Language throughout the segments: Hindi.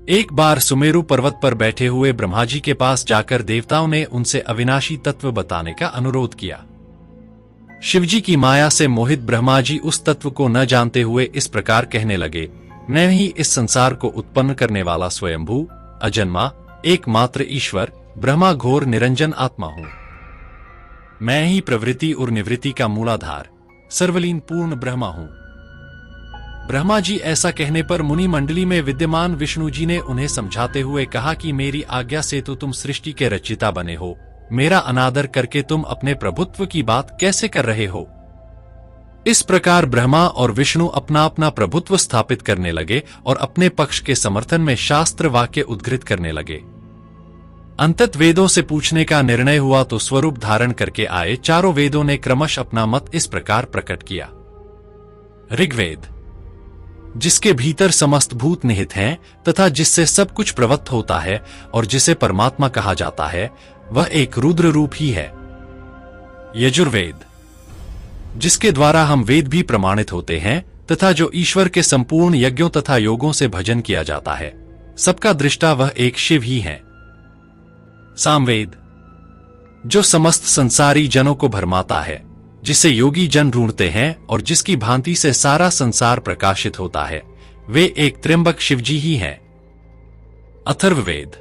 एक बार सुमेरु पर्वत पर बैठे हुए ब्रह्मा जी के पास जाकर देवताओं ने उनसे अविनाशी तत्व बताने का अनुरोध किया। शिवजी की माया से मोहित ब्रह्मा जी उस तत्व को न जानते हुए इस प्रकार कहने लगे, मैं ही इस संसार को उत्पन्न करने वाला स्वयंभू अजन्मा एकमात्र ईश्वर ब्रह्मा घोर निरंजन आत्मा हूं। मैं ही प्रवृत्ति और निवृत्ति का मूलाधार सर्वलीन पूर्ण ब्रह्मा हूं। ब्रह्मा जी ऐसा कहने पर मुनि मंडली में विद्यमान विष्णु जी ने उन्हें समझाते हुए कहा कि मेरी आज्ञा से तो तुम सृष्टि के रचयिता बने हो, मेरा अनादर करके तुम अपने प्रभुत्व की बात कैसे कर रहे हो। इस प्रकार ब्रह्मा और विष्णु अपना अपना प्रभुत्व स्थापित करने लगे और अपने पक्ष के समर्थन में शास्त्र वाक्य उद्धृत करने लगे। अंतत वेदों से पूछने का निर्णय हुआ तो स्वरूप धारण करके आए चारों वेदों ने क्रमश अपना मत इस प्रकार प्रकट किया। ऋग्वेद, जिसके भीतर समस्त भूत निहित हैं तथा जिससे सब कुछ प्रवत्त होता है और जिसे परमात्मा कहा जाता है, वह एक रुद्र रूप ही है। यजुर्वेद, जिसके द्वारा हम वेद भी प्रमाणित होते हैं तथा जो ईश्वर के संपूर्ण यज्ञों तथा योगों से भजन किया जाता है, सबका दृष्टा वह एक शिव ही है। सामवेद, जो समस्त संसारी जनों को भरमाता है, जिसे योगी जन ढूंढते हैं और जिसकी भांति से सारा संसार प्रकाशित होता है, वे एक त्र्यंबक शिवजी ही हैं। अथर्ववेद,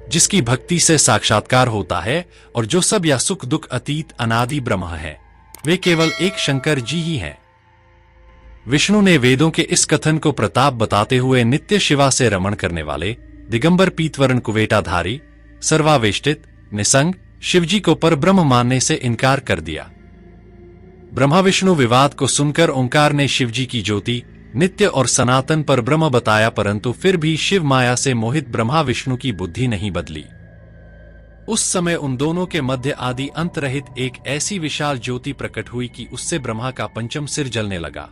जिसकी भक्ति से साक्षात्कार होता है और जो सब या सुख दुख अतीत अनादि ब्रह्म है, वे केवल एक शंकर जी ही हैं। विष्णु ने वेदों के इस कथन को प्रताप बताते हुए नित्य शिवा से रमण करने वाले दिगंबर पीतवर्ण कुवेटाधारी सर्वावेष्टित निसंग शिवजी को पर ब्रह्म मानने से इनकार कर दिया। ब्रह्मा विष्णु विवाद को सुनकर ओंकार ने शिवजी की ज्योति नित्य और सनातन पर ब्रह्म बताया, परंतु फिर भी शिव माया से मोहित ब्रह्मा विष्णु की बुद्धि नहीं बदली। उस समय उन दोनों के मध्य आदि अंत रहित एक ऐसी विशाल ज्योति प्रकट हुई कि उससे ब्रह्मा का पंचम सिर जलने लगा।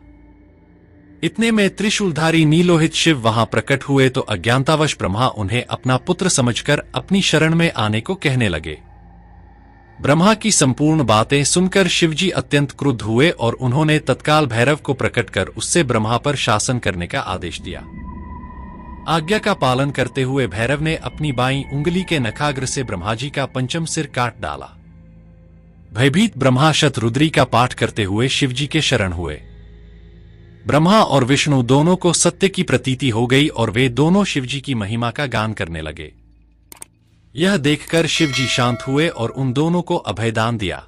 इतने में त्रिशूलधारी नीलोहित शिव वहां प्रकट हुए तो अज्ञानतावश ब्रह्मा उन्हें अपना पुत्र समझकर अपनी शरण में आने को कहने लगे। ब्रह्मा की संपूर्ण बातें सुनकर शिवजी अत्यंत क्रुद्ध हुए और उन्होंने तत्काल भैरव को प्रकट कर उससे ब्रह्मा पर शासन करने का आदेश दिया। आज्ञा का पालन करते हुए भैरव ने अपनी बाईं उंगली के नखाग्र से ब्रह्मा जी का पंचम सिर काट डाला। भयभीत ब्रह्मा शतरुद्री का पाठ करते हुए शिवजी के शरण हुए। ब्रह्मा और विष्णु दोनों को सत्य की प्रतीति हो गई और वे दोनों शिवजी की महिमा का गान करने लगे। यह देखकर शिवजी शांत हुए और उन दोनों को अभयदान दिया।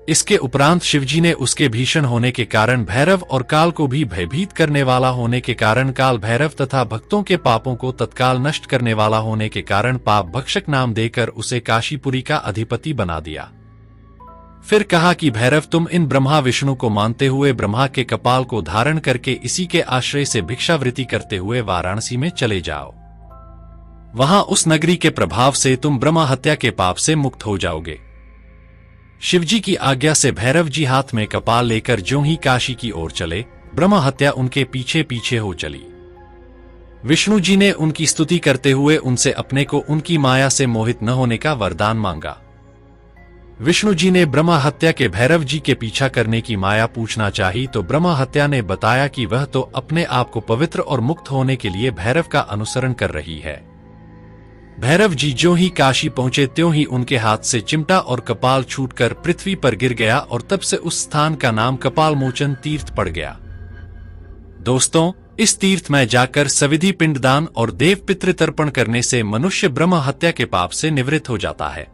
इसके उपरांत शिवजी ने उसके भीषण होने के कारण भैरव और काल को भी भयभीत करने वाला होने के कारण काल भैरव तथा भक्तों के पापों को तत्काल नष्ट करने वाला होने के कारण पाप भक्षक नाम देकर उसे काशीपुरी का अधिपति बना दिया। फिर कहा कि भैरव, तुम इन ब्रह्मा विष्णु को मानते हुए ब्रह्मा के कपाल को धारण करके इसी के आश्रय से भिक्षावृत्ति करते हुए वाराणसी में चले जाओ। वहां उस नगरी के प्रभाव से तुम ब्रह्मा हत्या के पाप से मुक्त हो जाओगे। शिवजी की आज्ञा से भैरव जी हाथ में कपाल लेकर ज्यों ही काशी की ओर चले, ब्रह्मा हत्या उनके पीछे पीछे हो चली। विष्णु जी ने उनकी स्तुति करते हुए उनसे अपने को उनकी माया से मोहित न होने का वरदान मांगा। विष्णु जी ने ब्रह्मा हत्या के भैरव जी के पीछा करने की माया पूछना चाही तो ब्रह्मा हत्या ने बताया कि वह तो अपने आप को पवित्र और मुक्त होने के लिए भैरव का अनुसरण कर रही है। भैरव जी ज्यों ही काशी पहुंचे त्यों ही उनके हाथ से चिमटा और कपाल छूटकर पृथ्वी पर गिर गया और तब से उस स्थान का नाम कपाल मोचन तीर्थ पड़ गया। दोस्तों, इस तीर्थ में जाकर सविधि पिंडदान और देव पितृ तर्पण करने से मनुष्य ब्रह्म हत्या के पाप से निवृत्त हो जाता है।